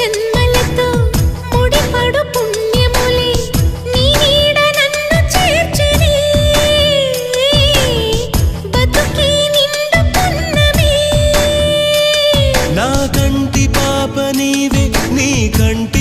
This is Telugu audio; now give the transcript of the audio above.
జన్మలతో ముడిపడు పుణ్యములే నీ నీడ నన్ను చేర్చెనే బతుకే నిండు పున్నమే నా కంటి పాప నీవే నీ కంటి